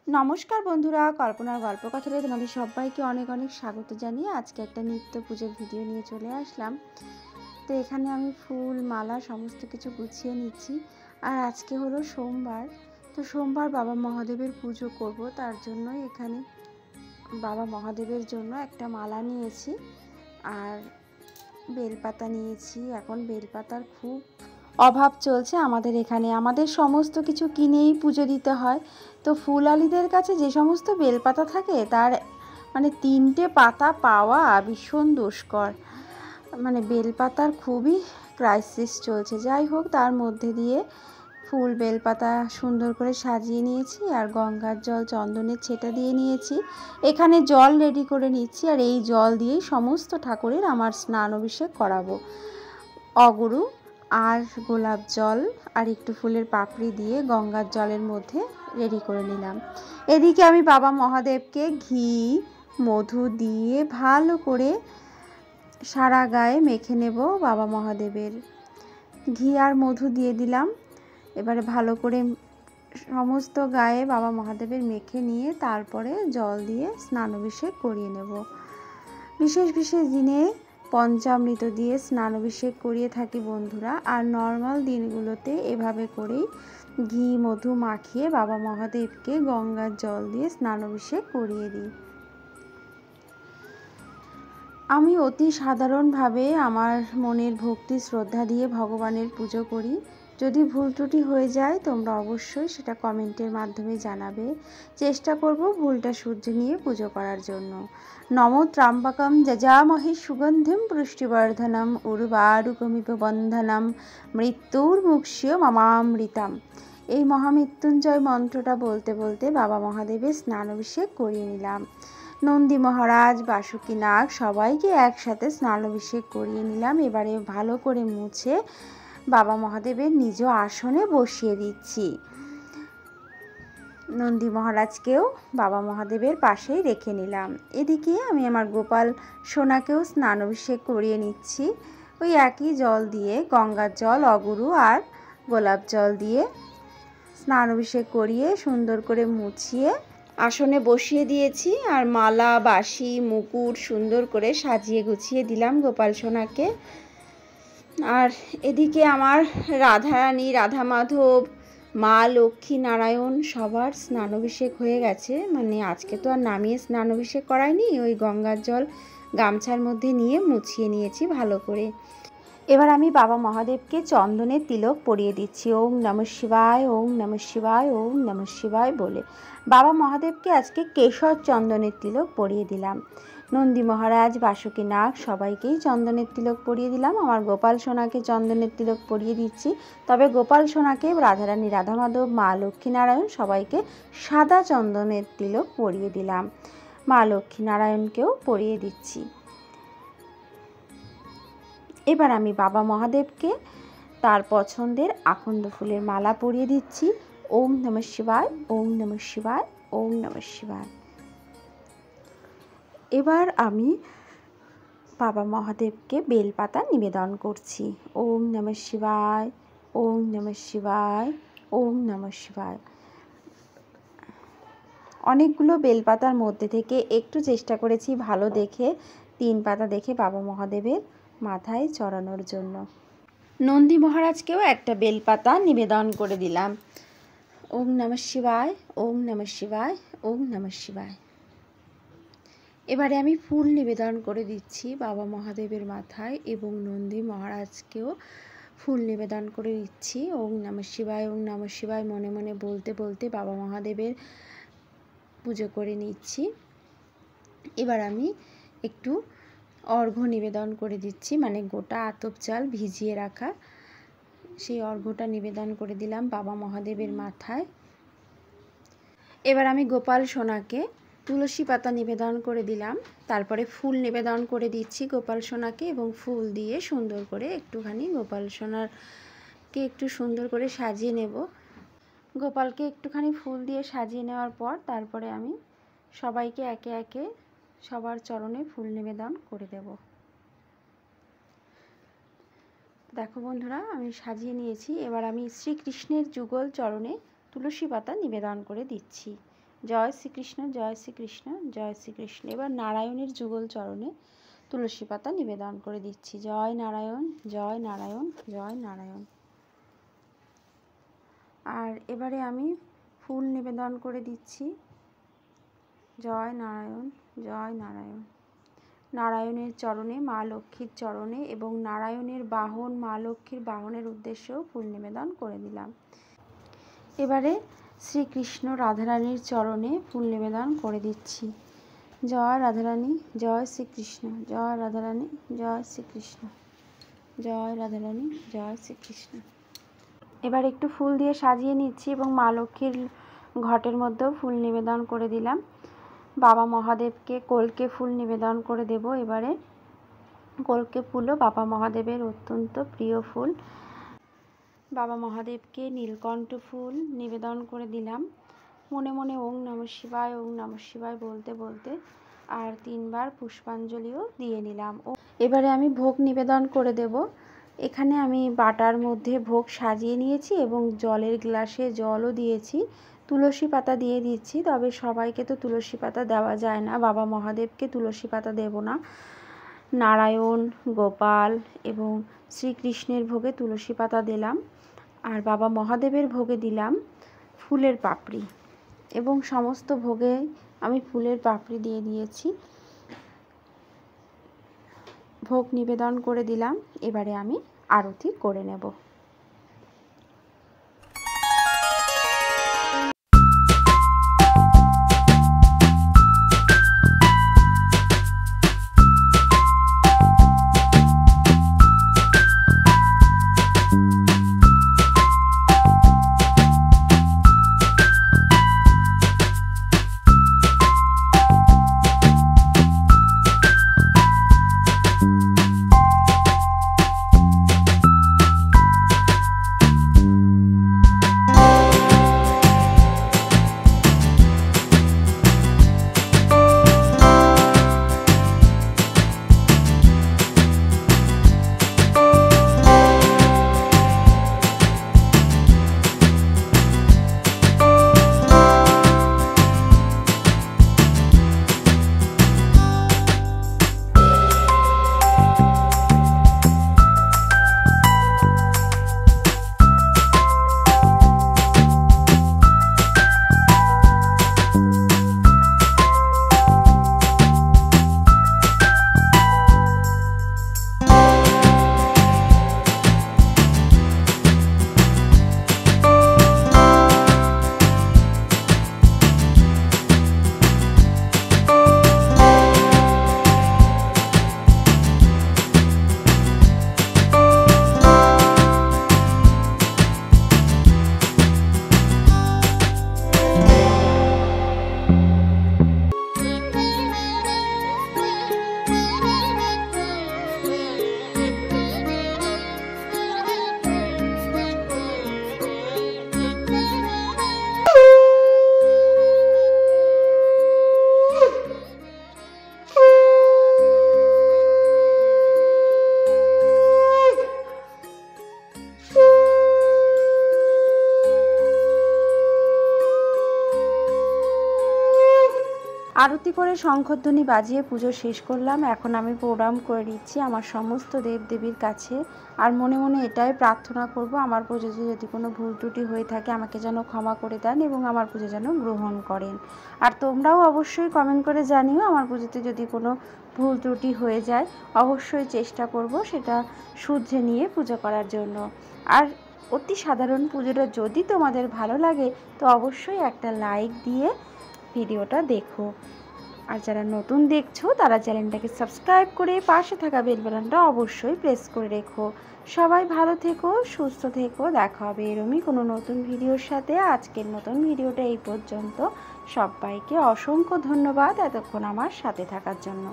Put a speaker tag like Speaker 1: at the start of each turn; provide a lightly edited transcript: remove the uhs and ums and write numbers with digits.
Speaker 1: নমস্কার বন্ধুরা, কল্পনার গল্প কথাতে তোমাদের সবাইকে অনেক অনেক স্বাগত জানিয়ে আজকে একটা নিত্য পুজোর ভিডিও নিয়ে চলে আসলাম। তো এখানে আমি ফুল মালা সমস্ত কিছু গুছিয়ে নিচ্ছি। আর আজকে হলো সোমবার, তো সোমবার বাবা মহাদেবের পুজো করব, তার জন্যই এখানে বাবা মহাদেবের জন্য একটা মালা নিয়েছি আর বেলপাতা নিয়েছি। এখন বেলপাতার খুব অভাব চলছে আমাদের এখানে, আমাদের সমস্ত কিছু কিনেই পুজো দিতে হয়। তো ফুলালিদের কাছে যে সমস্ত বেলপাতা থাকে তার মানে 3টে পাতা পাওয়া ভীষণ দুষ্কর, মানে বেলপাতার খুবই ক্রাইসিস চলছে। যাই হোক, তার মধ্যে দিয়ে ফুল বেলপাতা সুন্দর করে সাজিয়ে নিয়েছি আর গঙ্গার জল চন্দনের ছেটা দিয়ে নিয়েছি। এখানে জল রেডি করে নিচ্ছি আর এই জল দিয়েই সমস্ত ঠাকুরের আমার স্নান অভিষেক করাবো। অগুরু আর গোলাপ জল আর একটু ফুলের পাপড়ি দিয়ে গঙ্গার জলের মধ্যে রেডি করে নিলাম। এদিকে আমি বাবা মহাদেবকে ঘি মধু দিয়ে ভালো করে সারা গায়ে মেখে নেব। বাবা মহাদেবের ঘি আর মধু দিয়ে দিলাম, এবারে ভালো করে সমস্ত গায়ে বাবা মহাদেবের মেখে নিয়ে তারপরে জল দিয়ে স্নান অভিষেক করিয়ে নেব। বিশেষ বিশেষ দিনে পঞ্চামৃত দিয়ে স্নান অভিষেক করিয়ে থাকি বন্ধুরা, আর নর্মাল দিনগুলোতে এভাবে করেই ঘি মধু মাখিয়ে বাবা মহাদেবকে গঙ্গার জল দিয়ে স্নান অভিষেক করিয়ে দিই। আমি অতি সাধারণভাবে আমার মনের ভক্তি শ্রদ্ধা দিয়ে ভগবানের পুজো করি। যদি ভুল ত্রুটি হয়ে যায় তোমরা অবশ্যই সেটা কমেন্টের মাধ্যমে জানাবে। চেষ্টা করব ভুলটা শুধরে নিয়ে পুজো করার জন্য। নম ত্র্যম্বকম যজামহে সুগন্ধিম পুষ্টিবর্ধনম উর্বারুকমিব বন্ধনম মৃত্যুর্মুক্ষ্য মামামৃতম। এই মহামৃত্যুঞ্জয় মন্ত্রটা বলতে বলতে বাবা মহাদেবের স্নান অভিষেক করিয়ে নিলাম। নন্দী মহারাজ বাসুকীনাগ সবাইকে একসাথে স্নান অভিষেক করিয়ে নিলাম। এবারে ভালো করে মুছে বাবা মহাদেবের নিজ আসনে বসিয়ে দিচ্ছি। নন্দী মহারাজকেও বাবা মহাদেবের পাশেই রেখে নিলাম। এদিকে আমি আমার গোপাল সোনাকেও স্নান অভিষেক করিয়ে নিচ্ছি। ওই একই জল দিয়ে গঙ্গার জল অগুরু আর গোলাপ জল দিয়ে স্নান অভিষেক করিয়ে সুন্দর করে মুছিয়ে আসনে বসিয়ে দিয়েছি। আর মালা বাঁশি মুকুট সুন্দর করে সাজিয়ে গুছিয়ে দিলাম গোপাল সোনাকে। আর এদিকে আমার রাধারানী রাধা মাধব মা লক্ষ্মী নারায়ণ সবার স্নান অভিষেক হয়ে গেছে, মানে আজকে তো আর নামিয়ে স্নান অভিষেক করায়নি, ওই গঙ্গার জল গামছার মধ্যে নিয়ে মুছিয়ে নিয়েছি ভালো করে। এবার আমি বাবা মহাদেবকে চন্দনের তিলক পরিয়ে দিচ্ছি। ওম নমঃ শিবায় ওম নমঃ শিবায় ওম নমঃ শিবায় বলে বাবা মহাদেবকে আজকে কেশর চন্দনের তিলক পরিয়ে দিলাম। নন্দী মহারাজ বাসুকীনাগ সবাইকেই চন্দনের তিলক পরিয়ে দিলাম। আমার গোপাল সোনাকে চন্দনের তিলক পরিয়ে দিচ্ছি, তবে গোপাল সোনাকে রাধারানী রাধা মাধব মা লক্ষ্মী নারায়ণ সবাইকে সাদা চন্দনের তিলক পরিয়ে দিলাম। মা লক্ষ্মী নারায়ণকেও পরিয়ে দিচ্ছি। এবার আমি বাবা মহাদেবকে তার পছন্দের আকন্দ ফুলের মালা পরিয়ে দিচ্ছি। ওম নমঃ শিবায় ওম নমঃ শিবায় ওম নমঃ শিবায়। এবার আমি বাবা মহাদেবকে বেলপাতা নিবেদন করছি। ওম নমঃ শিবায় ওম নমঃ শিবায় ওম নমঃ শিবায়। অনেকগুলো বেলপাতার মধ্যে থেকে একটু চেষ্টা করেছি ভালো দেখে 3 পাতা দেখে বাবা মহাদেবের মাথায় চড়ানোর জন্য। নন্দী মহারাজকেও একটা বেলপাতা নিবেদন করে দিলাম। ওম নমঃ শিবায় ওম নমঃ শিবায় ওম নমঃ শিবায়। এবারে আমি ফুল নিবেদন করে দিচ্ছি বাবা মহাদেবের মাথায় এবং নন্দী মহারাজকেও ফুল নিবেদন করে দিচ্ছি। ওম নমঃ শিবায় ওম নমঃ শিবায় মনে মনে বলতে বলতে বাবা মহাদেবের পুজো করে নিচ্ছি। এবার আমি একটু অর্ঘ্য নিবেদন করে দিচ্ছি, মানে গোটা আতপ চাল ভিজিয়ে রাখা সেই অর্ঘ্যটা নিবেদন করে দিলাম বাবা মহাদেবের মাথায়। এবার আমি গোপাল সোনাকে তুলসী পাতা নিবেদন করে দিলাম, তারপরে ফুল নিবেদন করে দিচ্ছি গোপাল সোনাকে এবং ফুল দিয়ে সুন্দর করে একটুখানি গোপাল সোনারকে একটু সুন্দর করে সাজিয়ে নেব। গোপালকে একটুখানি ফুল দিয়ে সাজিয়ে নেওয়ার পর তারপরে আমি সবাইকে একে একে সবার চরণে ফুল নিবেদন করে দেব। দেখো বন্ধুরা, আমি সাজিয়ে নিয়েছি। এবার আমি শ্রীকৃষ্ণের যুগল চরণে তুলসী পাতা নিবেদন করে দিচ্ছি। জয় শ্রীকৃষ্ণ, জয় শ্রীকৃষ্ণ, জয় শ্রীকৃষ্ণ। এবার নারায়ণের যুগল চরণে তুলসী পাতা নিবেদন করে দিচ্ছি। জয় নারায়ণ, জয় নারায়ণ, জয় নারায়ণ। আর এবারে আমি ফুল নিবেদন করে দিচ্ছি। জয় নারায়ণ, জয় নারায়ণ। নারায়ণের চরণে, মা লক্ষ্মীর চরণে এবং নারায়ণের বাহন, মা লক্ষ্মীর বাহনের উদ্দেশ্যেও ফুল নিবেদন করে দিলাম। এবারে শ্রীকৃষ্ণ রাধারানীর চরণে ফুল নিবেদন করে দিচ্ছি। জয় রাধারানী, জয় শ্রীকৃষ্ণ, জয় রাধারানী, জয় শ্রীকৃষ্ণ, জয় রাধারানী, জয় শ্রীকৃষ্ণ। এবার একটু ফুল দিয়ে সাজিয়ে নিচ্ছি এবং মা লক্ষ্মীর ঘটের মধ্যেও ফুল নিবেদন করে দিলাম। বাবা মহাদেবকে কলকে ফুল নিবেদন করে দেব। এবারে কলকে ফুলও বাবা মহাদেবের অত্যন্ত প্রিয় ফুল। বাবা মহাদেবকে নীলকণ্ঠ ফুল নিবেদন করে দিলাম। মনে মনে ওং নমঃ শিবায়, ওং নমঃ শিবায় বলতে বলতে আর 3 বার পুষ্পাঞ্জলিও দিয়ে নিলাম। এবারে আমি ভোগ নিবেদন করে দেব। এখানে আমি বাটার মধ্যে ভোগ সাজিয়ে নিয়েছি এবং জলের গ্লাসে জলও দিয়েছি। তুলসী পাতা দিয়ে দিচ্ছি, তবে সবাইকে তো তুলসী পাতা দেওয়া যায় না। বাবা মহাদেবকে তুলসী পাতা দেব না। নারায়ণ, গোপাল এবং শ্রীকৃষ্ণের ভোগে তুলসী পাতা দিলাম। আর বাবা মহাদেবের ভোগে দিলাম ফুলের পাপড়ি এবং সমস্ত ভোগে আমি ফুলের পাপড়ি দিয়ে দিয়েছি। ভোগ নিবেদন করে দিলাম। এবারে আমি আরতি করে নেব। আরতি করে শঙ্খধ্বনি বাজিয়ে পুজো শেষ করলাম। এখন আমি প্রণাম করে নিচ্ছি আমার সমস্ত দেবদেবীর কাছে। আর মনে মনে এটাই প্রার্থনা করব, আমার পুজোতে যদি কোনো ভুল ত্রুটি হয়ে থাকে আমাকে যেন ক্ষমা করে দেন এবং আমার পুজো যেন গ্রহণ করেন। আর তোমরাও অবশ্যই কমেন্ট করে জানিও আমার পুজোতে যদি কোনো ভুল ত্রুটি হয়ে যায়। অবশ্যই চেষ্টা করব সেটা শুধরে নিয়ে পুজো করার জন্য। আর অতি সাধারণ পুজোটা যদি তোমাদের ভালো লাগে তো অবশ্যই একটা লাইক দিয়ে ভিডিওটা দেখো। আর যারা নতুন দেখছো তারা চ্যানেলটাকে সাবস্ক্রাইব করে পাশে থাকা বেল বাটনটা অবশ্যই প্রেস করে রেখো। সবাই ভালো থেকো, সুস্থ থেকো। দেখা হবে এরকমই কোনো নতুন ভিডিওর সাথে। আজকের নতুন ভিডিওটা এই পর্যন্ত। সবাইকে অসংখ্য ধন্যবাদ এতক্ষণ আমার সাথে থাকার জন্য।